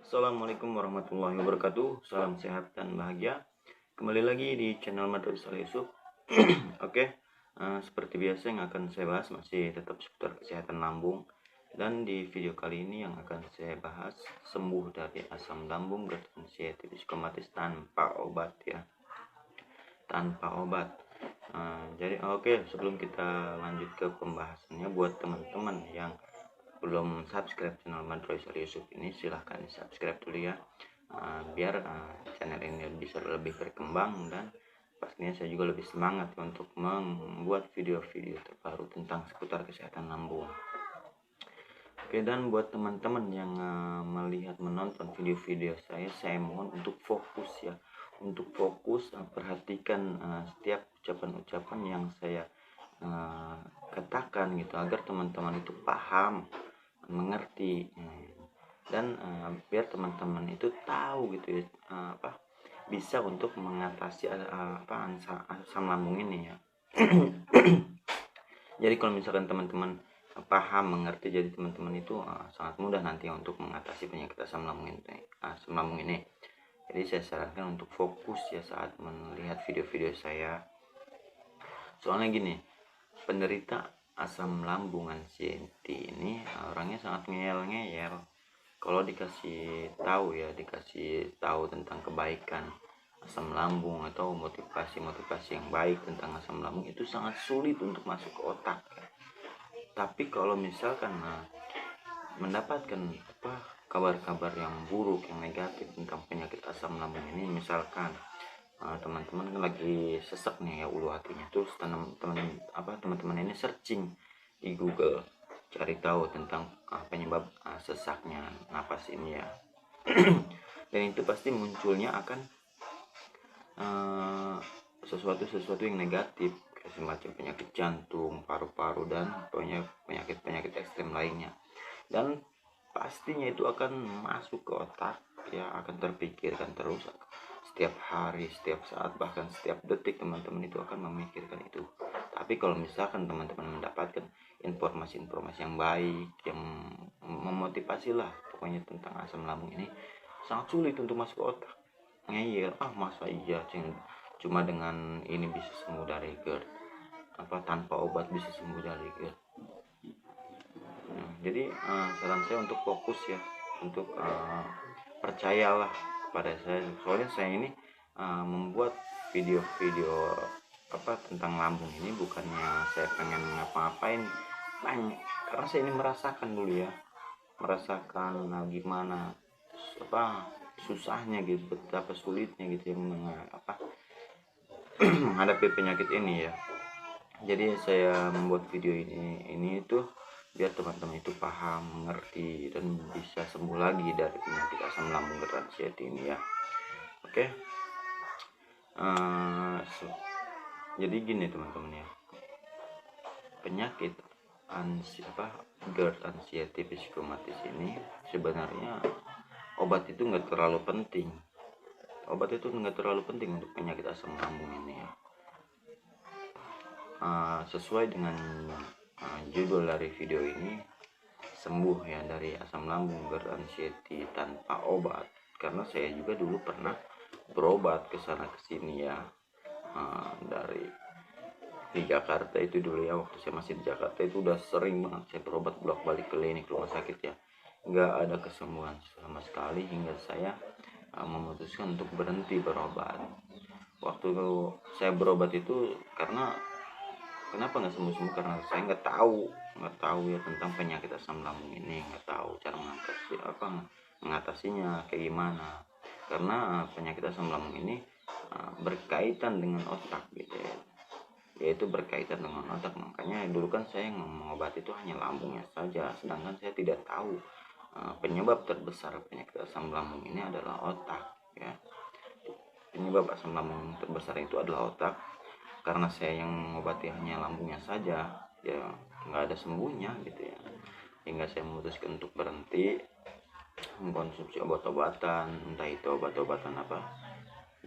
Assalamualaikum warahmatullahi wabarakatuh. Salam sehat dan bahagia. Kembali lagi di channel Madrasah Yusuf. Oke, seperti biasa yang akan saya bahas masih tetap seputar kesehatan lambung. Dan di video kali ini yang akan saya bahas sembuh dari asam lambung GERD anxiety psikomatis tanpa obat ya. Tanpa obat. Sebelum kita lanjut ke pembahasannya, buat teman-teman yang belum subscribe channel Madrasah Yusuf ini, silahkan subscribe dulu ya, biar channel ini bisa lebih berkembang, dan pastinya saya juga lebih semangat untuk membuat video-video terbaru tentang seputar kesehatan lambung. Oke, dan buat teman-teman yang menonton video-video saya mohon untuk fokus ya, perhatikan setiap ucapan-ucapan yang saya katakan gitu, agar teman-teman itu paham, mengerti, dan biar teman-teman itu tahu gitu ya, bisa untuk mengatasi asam lambung ini ya. Jadi kalau misalkan teman-teman paham, mengerti, jadi teman-teman itu sangat mudah nanti untuk mengatasi penyakit asam lambung ini. Jadi saya sarankan untuk fokus ya saat melihat video-video saya. Soalnya gini, penderita asam lambung anxiety ini orangnya sangat ngeyel-ngeyel. Kalau dikasih tahu tentang kebaikan asam lambung atau motivasi yang baik tentang asam lambung, itu sangat sulit untuk masuk ke otak. Tapi kalau misalkan mendapatkan kabar-kabar yang buruk, yang negatif tentang penyakit asam lambung ini, misalkan teman-teman lagi sesak nih ya ulu hatinya, terus teman-teman ini searching di Google, cari tahu tentang penyebab sesaknya napas ini ya. Dan itu pasti munculnya akan sesuatu yang negatif, kayak semacam penyakit jantung, paru-paru, dan penyakit ekstrem lainnya. Dan pastinya itu akan masuk ke otak ya, akan terpikirkan terus setiap hari, setiap saat, bahkan setiap detik teman-teman itu akan memikirkan itu. Tapi kalau misalkan teman-teman mendapatkan informasi-informasi yang baik, yang memotivasi lah pokoknya tentang asam lambung ini, sangat sulit untuk masuk ke otak. Ngeyel, masa iya cuma dengan ini bisa sembuh dari GERD, tanpa obat bisa sembuh dari GERD. Jadi saran saya untuk fokus ya, untuk percayalah kepada saya. Soalnya saya ini membuat video-video tentang lambung ini bukannya saya pengen ngapa-ngapain banyak, karena saya ini merasakan dulu ya, gimana susahnya gitu, betapa sulitnya gitu yang menghadapi penyakit ini ya. Jadi saya membuat video ini itu biar teman-teman itu paham, mengerti, dan bisa sembuh lagi dari penyakit asam lambung GERD anxiety ini ya. Oke. Jadi gini teman-teman ya, penyakit GERD anxiety psikomatis ini sebenarnya obat itu nggak terlalu penting. Untuk penyakit asam lambung ini ya. Sesuai dengan judul dari video ini, sembuh ya dari asam lambung GERD anxiety tanpa obat. Karena saya juga dulu pernah berobat ke sana ke sini ya, di Jakarta itu dulu ya, waktu saya masih di Jakarta itu udah sering banget saya berobat bolak-balik klinik, rumah sakit ya, nggak ada kesembuhan sama sekali, hingga saya memutuskan untuk berhenti berobat. Waktu saya berobat itu kenapa nggak sembuh-sembuh, karena saya nggak tahu ya tentang penyakit asam lambung ini, nggak tahu cara mengatasinya kayak gimana. Karena penyakit asam lambung ini berkaitan dengan otak gitu ya, yaitu berkaitan dengan otak. Makanya dulu kan saya mengobati itu hanya lambungnya saja, sedangkan saya tidak tahu penyebab terbesar penyakit asam lambung ini adalah otak ya. Penyebab asam lambung terbesar itu adalah otak. Karena saya yang mengobati hanya lambungnya saja ya, nggak ada sembuhnya gitu ya, hingga saya memutuskan untuk berhenti mengkonsumsi obat-obatan, entah itu obat-obatan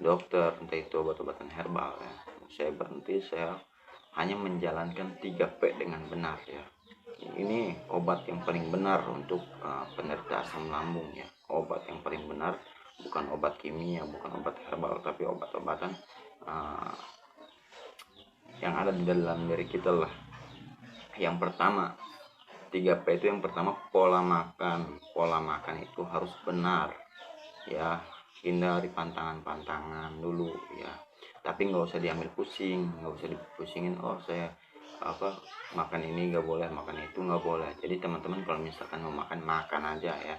dokter, entah itu obat-obatan herbal ya. Saya berhenti, saya hanya menjalankan 3P dengan benar ya. Ini obat yang paling benar untuk penderita asam lambung ya. obat yang paling benar, bukan obat kimia, bukan obat herbal, tapi obat-obatan yang ada di dalam diri kita lah. Yang pertama, 3P itu yang pertama pola makan. Pola makan itu harus benar ya, hindari pantangan-pantangan dulu ya, tapi nggak usah diambil pusing, nggak usah dipusingin, oh saya makan ini nggak boleh, makan itu nggak boleh. Jadi teman-teman kalau misalkan mau makan, makan aja ya.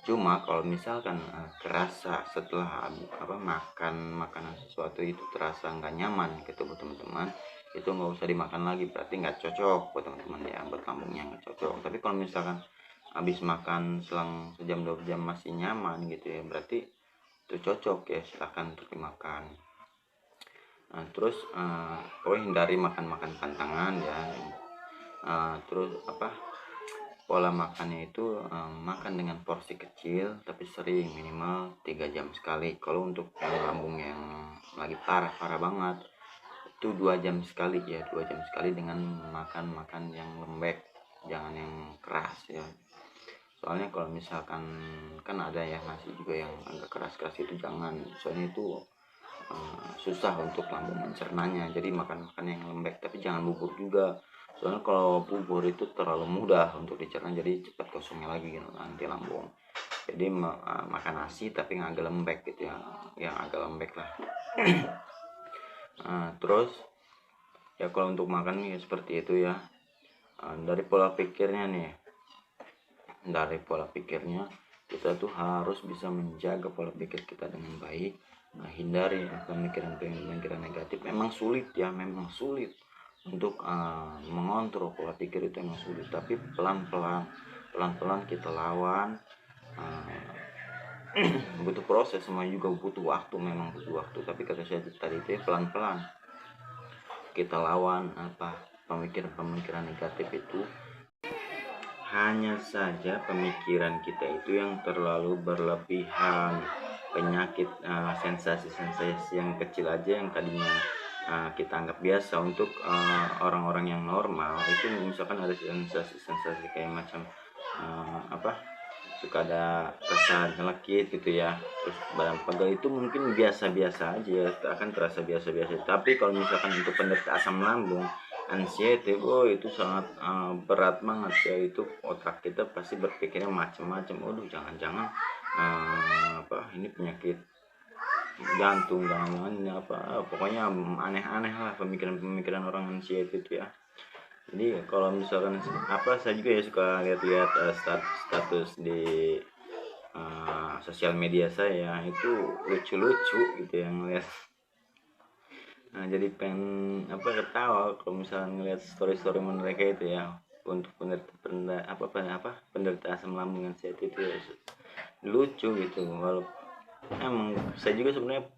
Cuma kalau misalkan kerasa setelah makan makanan sesuatu itu terasa nggak nyaman ke tubuh teman-teman, itu nggak usah dimakan lagi, berarti nggak cocok buat teman-teman ya, buat lambungnya nggak cocok. Tapi kalau misalkan habis makan selang sejam 2 jam masih nyaman gitu ya, berarti itu cocok ya, silahkan untuk dimakan. Terus hindari makan pantangan ya. Terus pola makannya itu makan dengan porsi kecil tapi sering, minimal 3 jam sekali. Kalau untuk lambung yang lagi parah banget itu 2 jam sekali ya, 2 jam sekali dengan makan yang lembek, jangan yang keras ya. Soalnya kalau misalkan kan ada ya nasi juga yang agak keras itu jangan, soalnya itu susah untuk lambung mencernanya. Jadi makan yang lembek, tapi jangan bubur juga, soalnya kalau bubur itu terlalu mudah untuk dicerna, jadi cepat kosongnya lagi gitu, nanti lambung. Jadi makan nasi tapi yang agak lembek gitu ya, yang agak lembek lah. Terus ya kalau untuk makan ya seperti itu ya. Dari pola pikirnya kita tuh harus bisa menjaga pola pikir kita dengan baik. Hindari pemikiran negatif. Memang sulit untuk mengontrol pola pikir, itu emang sulit, tapi pelan-pelan kita lawan. Butuh proses, semua juga butuh waktu, memang butuh waktu, tapi kata saya tadi itu pelan-pelan kita lawan pemikiran negatif itu. Hanya saja pemikiran kita itu yang terlalu berlebihan, penyakit sensasi-sensasi yang kecil aja yang tadinya kita anggap biasa untuk orang-orang yang normal, itu misalkan ada sensasi-sensasi kayak macam suka ada rasa nyelekit gitu ya, terus badan pegel, itu mungkin biasa-biasa aja, akan terasa biasa-biasa. Tapi kalau misalkan untuk penderita asam lambung, anxiety, itu sangat berat banget ya. Itu otak kita pasti berpikirnya macam-macam. Waduh, jangan-jangan ini penyakit jantung, jangan-jangan ini pokoknya aneh-aneh lah pemikiran orang anxiety itu ya. Jadi kalau misalkan saya juga ya suka lihat-lihat status di sosial media saya, itu lucu-lucu gitu yang ngeliat. Jadi pengen ketawa kalau misalnya ngeliat story mereka itu ya, untuk penderita asam lambung anxiety itu ya, lucu gitu. Walaupun emang saya juga sebenarnya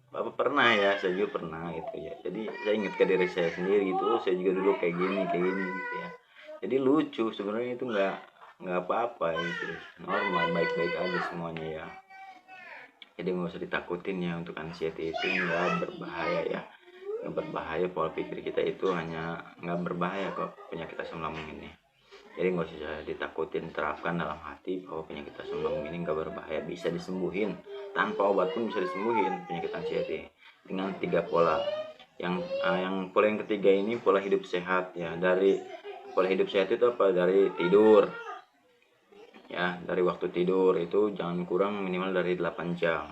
saya juga pernah gitu ya. Jadi saya ingat ke diri saya sendiri gitu, saya juga dulu kayak gini gitu ya. Jadi lucu sebenarnya, itu nggak apa-apa gitu, normal, baik-baik aja semuanya ya. Jadi nggak usah ditakutin ya, untuk anxiety itu nggak berbahaya ya, nggak berbahaya. Pola pikir kita itu hanya nggak berbahaya kok penyakit asam lambung ini. Jadi nggak usah ditakutin, terapkan dalam hati bahwa penyakit asam lambung ini nggak berbahaya, bisa disembuhin tanpa obat pun, bisa disembuhin penyakit anxiety dengan 3 pola. Yang pola yang ketiga ini pola hidup sehat ya. Dari pola hidup sehat itu dari tidur ya, dari waktu tidur itu jangan kurang minimal dari 8 jam.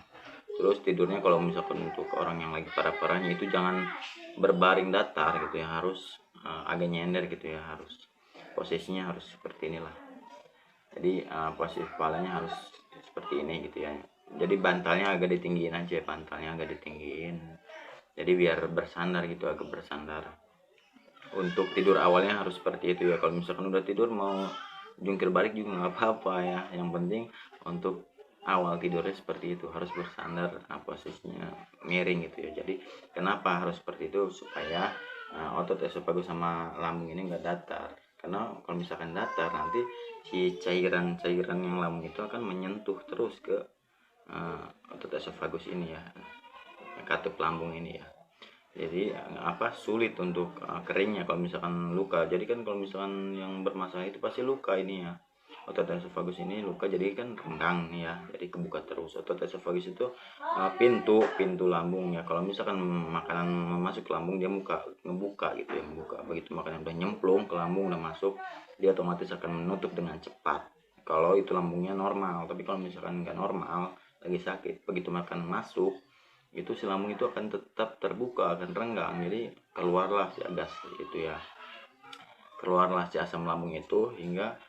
Terus tidurnya kalau misalkan untuk orang yang lagi parah-parahnya itu jangan berbaring datar gitu ya, harus agak nyender gitu ya, harus posisinya harus seperti inilah. Jadi posisi kepalanya harus seperti ini gitu ya. Jadi bantalnya agak ditinggiin aja, jadi biar bersandar gitu, agak bersandar. Untuk tidur awalnya harus seperti itu ya. Kalau misalkan udah tidur mau jungkir balik juga nggak apa-apa ya, yang penting untuk awal tidurnya seperti itu, harus bersandar, posisinya miring gitu ya. Jadi kenapa harus seperti itu? Supaya otot esofagus sama lambung ini nggak datar. Karena kalau misalkan datar, nanti si cairan-cairan yang lambung itu akan menyentuh terus ke otot esofagus ini ya, katup lambung ini ya. Jadi sulit untuk keringnya kalau misalkan luka. Jadi kan kalau misalkan yang bermasalah itu pasti luka ini ya, otot esofagus ini luka jadi kan renggang nih ya, jadi kebuka terus. Otot esofagus itu pintu lambung ya. Kalau misalkan makanan masuk ke lambung, dia ngebuka gitu ya, ngebuka. Begitu makanan udah nyemplung ke lambung, udah masuk, dia otomatis akan menutup dengan cepat kalau itu lambungnya normal. Tapi kalau misalkan nggak normal, lagi sakit, begitu makanan masuk, itu si lambung itu akan tetap terbuka, akan renggang. Jadi keluarlah si gas itu ya, keluarlah si asam lambung itu hingga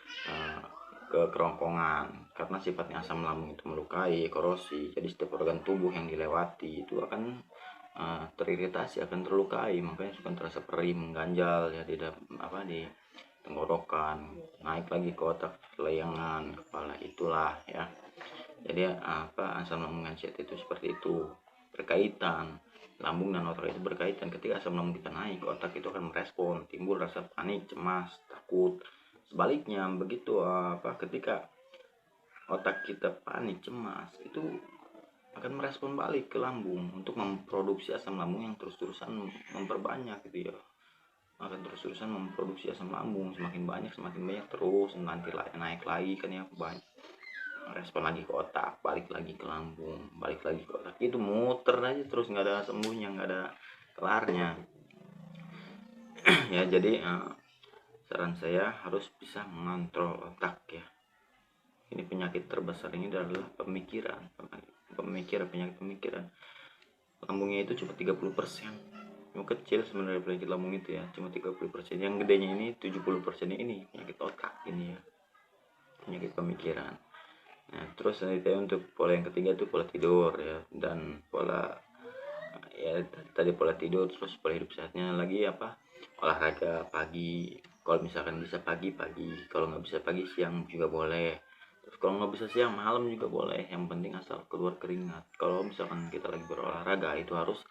ke kerongkongan. Karena sifatnya asam lambung itu melukai, korosi, jadi setiap organ tubuh yang dilewati itu akan teriritasi, akan terlukai. Makanya suka terasa perih, mengganjal ya di tenggorokan, naik lagi ke otak, leyangan, kepala, itulah ya. Jadi asam lambung ansiat itu seperti itu, berkaitan. Lambung dan otak itu berkaitan. Ketika asam lambung kita naik, otak itu akan merespon, timbul rasa panik, cemas, takut. Sebaliknya begitu ketika otak kita panik, cemas, itu akan merespon balik ke lambung untuk memproduksi asam lambung yang terus-terusan memperbanyak gitu ya. Akan terus-terusan memproduksi asam lambung, semakin banyak terus, nanti naik lagi kan ya, banyak respon lagi ke otak, balik lagi ke lambung, balik lagi ke otak. Itu muter aja terus, nggak ada sembuhnya, nggak ada kelarnya. Ya jadi saran saya harus bisa mengontrol otak ya. Ini penyakit terbesar ini adalah penyakit pemikiran. Lambungnya itu cuma 30%. Yang kecil sebenarnya penyakit lambung itu ya, cuma 30%. Yang gedenya ini 70% ini penyakit otak ini ya, penyakit pemikiran. Nah, terus nanti untuk pola yang ketiga itu pola tidur ya, dan pola ya tadi pola tidur, terus pola hidup sehatnya lagi olahraga pagi. Kalau misalkan bisa pagi, kalau nggak bisa pagi, siang juga boleh. Terus kalau nggak bisa siang, malam juga boleh, yang penting asal keluar keringat. Kalau misalkan kita lagi berolahraga, itu harus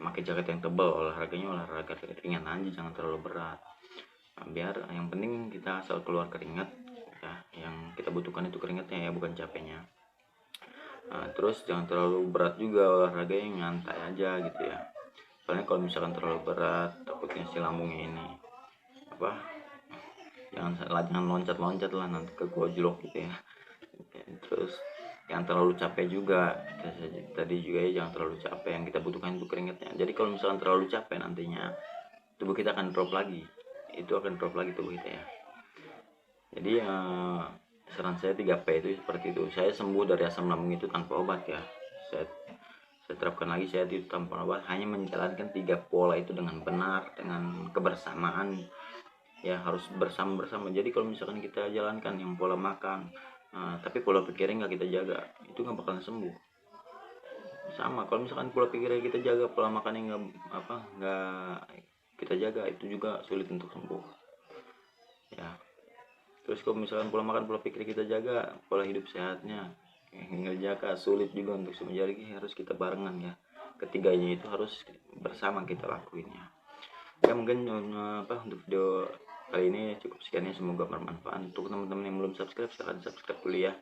pakai jaket yang tebal. Olahraga ringan aja, jangan terlalu berat. Biar yang penting kita asal keluar keringat ya, yang kita butuhkan itu keringatnya ya, bukan capeknya. Terus jangan terlalu berat juga, olahraga yang nyantai aja gitu ya. Soalnya kalau misalkan terlalu berat, takutnya si lambungnya ini jangan loncat-loncat lah, nanti ke gojlok gitu ya. Terus yang terlalu capek juga, tadi juga ya, jangan terlalu capek. Yang kita butuhkan itu keringatnya. Jadi kalau misalkan terlalu capek, nantinya tubuh kita akan drop lagi, tubuh kita ya. Jadi saran saya 3P itu seperti itu. Saya sembuh dari asam lambung itu tanpa obat ya. Saya terapkan lagi sehat itu tanpa obat, hanya menjalankan 3 pola itu dengan benar, dengan kebersamaan ya, harus bersama. Jadi kalau misalkan kita jalankan yang pola makan, tapi pola pikirnya nggak kita jaga, itu nggak bakalan sembuh. Sama kalau misalkan pola pikirnya kita jaga, pola makannya nggak kita jaga, itu juga sulit untuk sembuh ya. Terus kalau misalkan pola makan, pola pikir kita jaga, pola hidup sehatnya nggak jaga, sulit juga untuk sembuh. Jadi harus kita barengan ya, ketiganya itu harus bersama kita lakuin ya. Mungkin untuk video kali ini cukup sekian ya, semoga bermanfaat. Untuk teman-teman yang belum subscribe, silahkan subscribe dulu ya.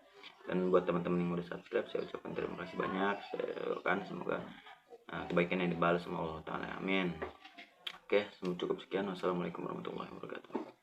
Dan buat teman-teman yang udah subscribe, saya ucapkan terima kasih banyak. Saya doakan semoga kebaikan yang dibalas sama Allah Ta'ala, amin. Oke, cukup sekian. Wassalamualaikum warahmatullahi wabarakatuh.